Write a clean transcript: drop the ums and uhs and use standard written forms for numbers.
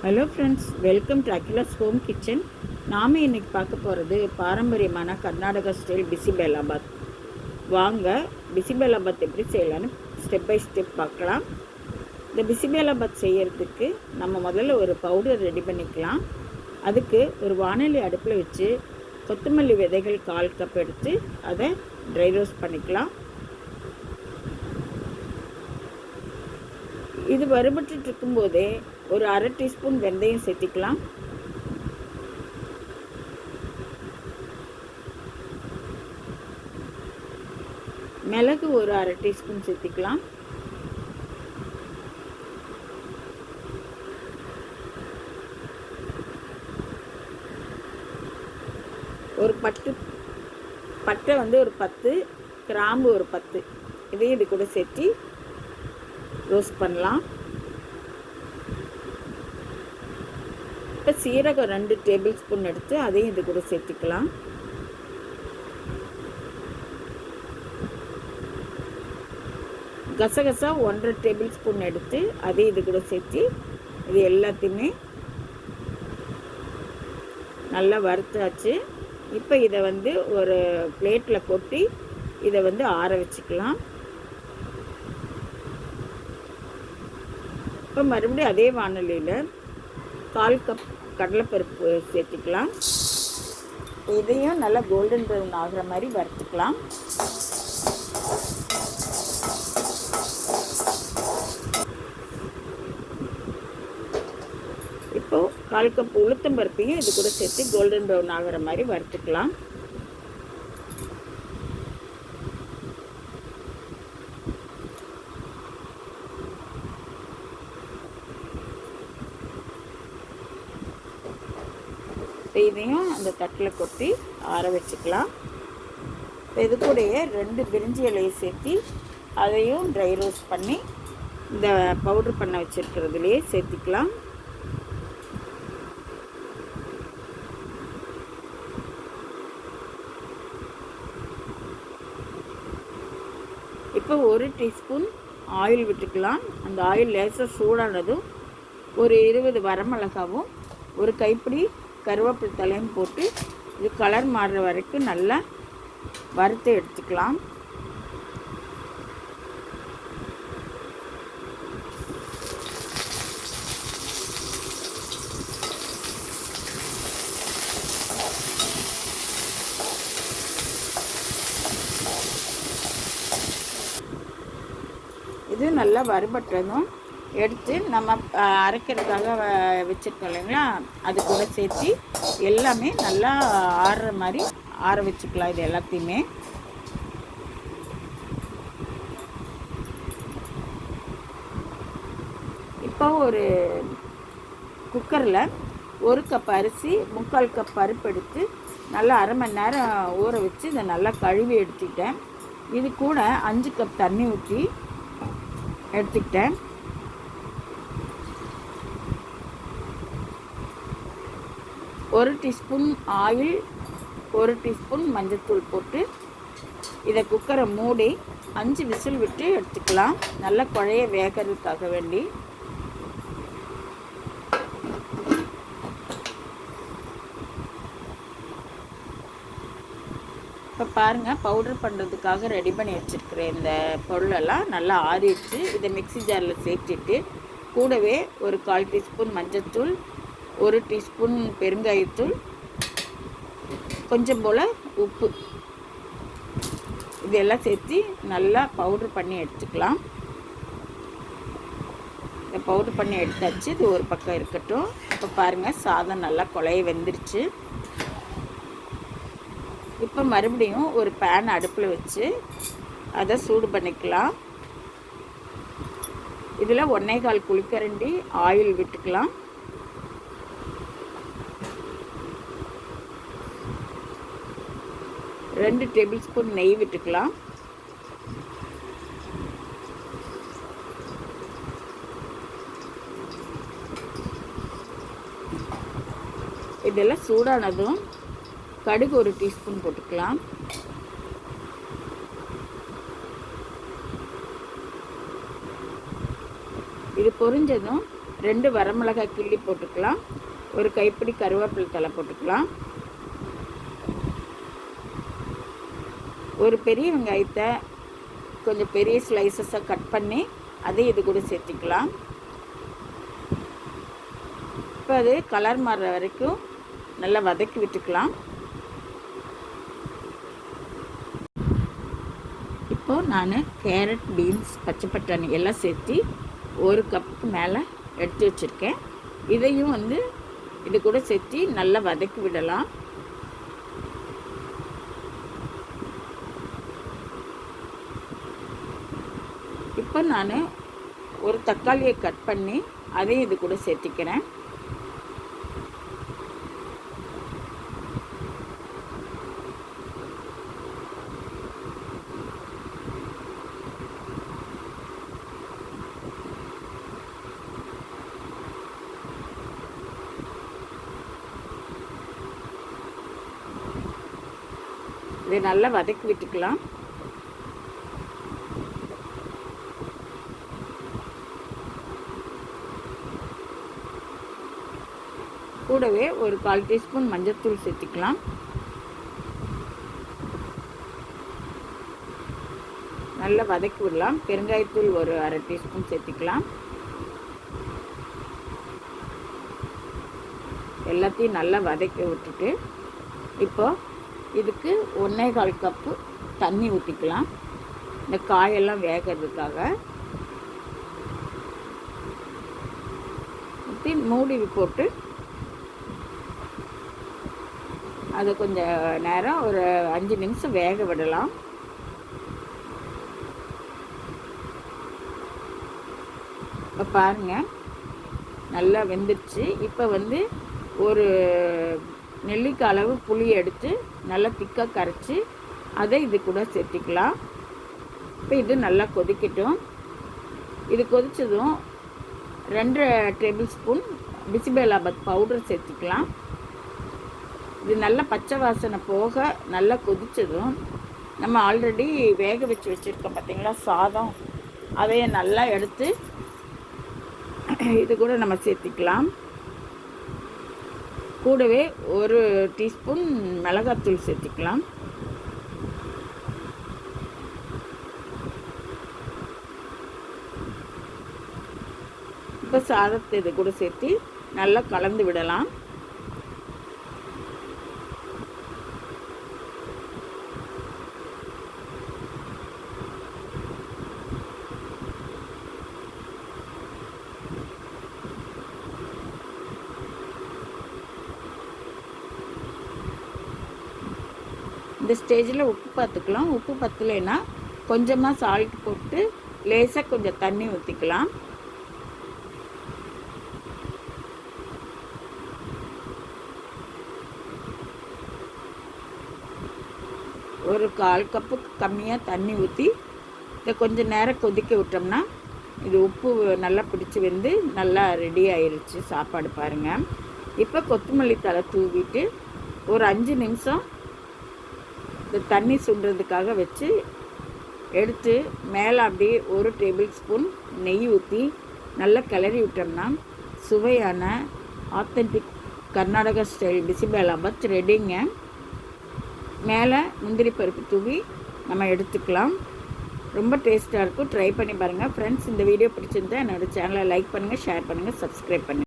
Hello friends, welcome to Akila's home kitchen. நாம் இன்றைக்கி பார்க்க போகிறது பாரம்பரியமான கர்நாடகா ஸ்டைல் பிசிபெல்லாபாத். வாங்க பிசிபெல்லாபாத் எப்படி செய்யலான்னு ஸ்டெப் பை ஸ்டெப் பார்க்கலாம். இந்த பிசிபெல்லாபாத் செய்கிறதுக்கு நம்ம முதல்ல ஒரு பவுடர் ரெடி பண்ணிக்கலாம். அதுக்கு ஒரு வானொலி அடுப்பில் வச்சு கொத்தமல்லி விதைகள் 1/4 கப் எடுத்து அதை ட்ரை ரோஸ்ட் பண்ணிக்கலாம். இது வறுபட்டு இருக்கும்போதே ஒரு 1/2 டீஸ்பூன் வெந்தயம் சேர்த்திக்கலாம். மிளகு ஒரு 1/2 டீஸ்பூன் சேர்த்திக்கலாம். ஒரு பட்டை ஒரு 10, கிராம்பு ஒரு 10, இதையும் இது கூட சேர்த்து ரோஸ்ட் பண்ணலாம். இப்போ சீரகம் 2 டேபிள் ஸ்பூன் எடுத்து அதையும் இது கூட சேர்த்துக்கலாம். கசகசா 1/2 டேபிள் ஸ்பூன் எடுத்து அதையும் இது கூட சேர்த்து இது எல்லாத்தையுமே நல்லா வறுத்தாச்சு. இப்போ இதை ஒரு பிளேட்டில் கொட்டி இதை ஆற வச்சுக்கலாம். இப்போ மறுபடியும் அதே வானொலியில் 1/4 கப் கடலைப்பருப்பு சேர்த்துக்கலாம். இதையும் நல்லா கோல்டன் ப்ரௌன் ஆகிற மாதிரி வறுத்துக்கலாம். இப்போது 1/4 கப் உளுத்தம்பருப்பையும் இது கூட சேர்த்து கோல்டன் ப்ரௌன் ஆகிற மாதிரி வறுத்துக்கலாம். இதையும் அந்த தட்டில் கொட்டி ஆற வச்சுக்கலாம். இது கூடயே 2 பிரிஞ்சி இலையை சேர்த்து அதையும் ட்ரை ரோஸ்ட் பண்ணி இந்த பவுடர் பண்ண வச்சுருக்கிறதுலையே சேர்த்திக்கலாம். இப்போ 1 டீஸ்பூன் ஆயில் விட்டுக்கலாம். அந்த ஆயில் லேசாக சூடானதும் ஒரு 20 வரமிளகாவும் ஒரு கைப்பிடி கருவேப்பிலை தலையும் போட்டு இது கலர் மாறுற வரைக்கும் நல்லா வறுத்து எடுத்துக்கலாம். இது நல்லா வறுபட்டதும் எடுத்து நம்ம அரைக்கிறதுக்காக வச்சுருக்கோம் இல்லைங்களா, அது கூட சேர்த்து எல்லாமே நல்லா ஆறுற மாதிரி ஆற வச்சுக்கலாம். இது எல்லாத்தையுமே இப்போ ஒரு குக்கரில் 1 கப் அரிசி 3/4 கப் பருப்பு எடுத்து நல்லா 1/2 மணி நேரம் ஊற வச்சு இதை நல்லா கழுவி எடுத்துக்கிட்டேன். இது கூட 5 கப் தண்ணி ஊற்றி எடுத்துக்கிட்டேன். ஒரு டீஸ்பூன் ஆயில், 1 டீஸ்பூன் மஞ்சள்தூள் போட்டு இதை குக்கரை மூடி 5 விசில் விட்டு எடுத்துக்கலாம். நல்லா குழைய வேகிறதுக்காக வேண்டி. இப்போ பாருங்கள், பவுடர் பண்ணுறதுக்காக ரெடி பண்ணி வச்சுருக்கிற இந்த பொருளெல்லாம் நல்லா ஆறிடுச்சு. இதை மிக்ஸி ஜாரில் சேர்த்துட்டு கூடவே ஒரு 1/4 டீஸ்பூன் மஞ்சள்தூள், 1 டீஸ்பூன் பெருங்காயத்தூள், கொஞ்சம் போல் உப்பு, இதெல்லாம் சேர்த்து நல்லா பவுட்ரு பண்ணி எடுத்துக்கலாம். இந்த பவுட்ரு பண்ணி எடுத்தாச்சு. இது ஒரு பக்கம் இருக்கட்டும். இப்போ பாருங்கள், சாதம் நல்லா குழைய வெந்துருச்சு. இப்போ மறுபடியும் ஒரு பேன் அடுப்பில் வச்சு அதை சூடு பண்ணிக்கலாம். இதில் 1/4 குழிக்கரண்டி ஆயில் விட்டுக்கலாம். ரெண்டு டேபிள் ஸ்பூன் நெய் விட்டுக்கலாம். இதெல்லாம் சூடானதும் கடுகு 1 டீஸ்பூன் போட்டுக்கலாம். இது பொரிஞ்சதும் 2 வரமிளகாய் கிள்ளி போட்டுக்கலாம். ஒரு கைப்பிடி கருவேப்பிலை தழை போட்டுக்கலாம். ஒரு பெரிய வெங்காயத்தை கொஞ்சம் பெரிய ஸ்லைசஸாக கட் பண்ணி அதை இது கூட சேர்த்திக்கலாம். இப்போ அது கலர் மாறுற வரைக்கும் நல்லா வதக்கி விட்டுக்கலாம். இப்போது நான் கேரட், பீன்ஸ், பச்சை பட்டாணி எல்லாம் சேர்த்து 1 கப்புக்கு மேலே எடுத்து வச்சுருக்கேன். இதையும் இது கூட சேர்த்து நல்லா வதக்கி விடலாம். இப்போ நான் ஒரு தக்காளியை கட் பண்ணி அதையும் இது கூட சேர்த்திக்கிறேன். இதை நல்லா வதக்கி விட்டுக்கலாம். கூடவே ஒரு 1/4 டீஸ்பூன் மஞ்சள்தூள் சேர்த்துக்கலாம். நல்லா வதக்கி விடலாம். பெருங்காயத்தூள் ஒரு 1/2 டீஸ்பூன் சேர்த்துக்கலாம். எல்லாத்தையும் நல்லா வதக்கி விட்டுட்டு இப்போ இதுக்கு 1/4 கப்பு தண்ணி ஊற்றிக்கலாம். இந்த காயெல்லாம் வேகிறதுக்காக ஊற்றி மூடி போட்டு அதை கொஞ்சம் நேரம் ஒரு 5 நிமிஷம் வேக விடலாம். இப்போ பாருங்கள் நல்லா வெந்துடுச்சு. இப்போ ஒரு நெல்லிக்காய் அளவு புளி எடுத்து நல்லா திக்காக கரைச்சி அதை இது கூட சேர்த்திக்கலாம். இப்போ இது நல்லா கொதிக்கட்டும். இது கொதித்ததும் 2 டேபிள் ஸ்பூன் பிசிபெல்லாபாத் பவுடர் சேர்த்திக்கலாம். இது நல்லா பச்சை வாசனை போக நல்லா கொதித்ததும் நம்ம ஆல்ரெடி வேக வச்சு வச்சுருக்கோம் பார்த்திங்களா சாதம், அதையை நல்லா எடுத்து இது கூட நம்ம சேர்த்திக்கலாம். கூடவே 1 டீஸ்பூன் மிளகாத்தூள் சேர்த்துக்கலாம். இப்போ சாதத்தை இது கூட சேர்த்து நல்லா கலந்து விடலாம். இந்த ஸ்டேஜில் உப்பு பார்த்துக்கலாம். உப்பு பத்தலைன்னா கொஞ்சமாக சால்ட் போட்டு லேசாக கொஞ்சம் தண்ணி ஊற்றிக்கலாம். ஒரு 1/4 கப்புக்கு கம்மியாக தண்ணி ஊற்றி இதை கொஞ்சம் நேரம் கொதிக்க விட்டோம்னா இது உப்பு நல்லா பிடிச்சி வந்து நல்லா ரெடி ஆயிடுச்சு சாப்பாடு பாருங்கள். இப்போ கொத்தமல்லி தழை தூவிட்டு ஒரு 5 நிமிஷம் இந்த தண்ணி சுண்டுறதுக்காக வச்சு எடுத்து மேலே அப்படியே 1 டேபிள் ஸ்பூன் நெய் ஊற்றி நல்லா கிளறி விட்டோம்னா சுவையான ஆத்தென்டிக் கர்நாடகா ஸ்டைல் பிசிபெல்லாபாத் ரெடிங்க. மேலே முந்திரி பருப்பு தூவி நம்ம எடுத்துக்கலாம். ரொம்ப டேஸ்ட்டாக இருக்கும். ட்ரை பண்ணி பாருங்கள் ஃப்ரெண்ட்ஸ். இந்த வீடியோ பிடிச்சிருந்தா என்னோடய சேனலை லைக் பண்ணுங்கள், ஷேர் பண்ணுங்கள், சப்ஸ்கிரைப் பண்ணுங்கள்.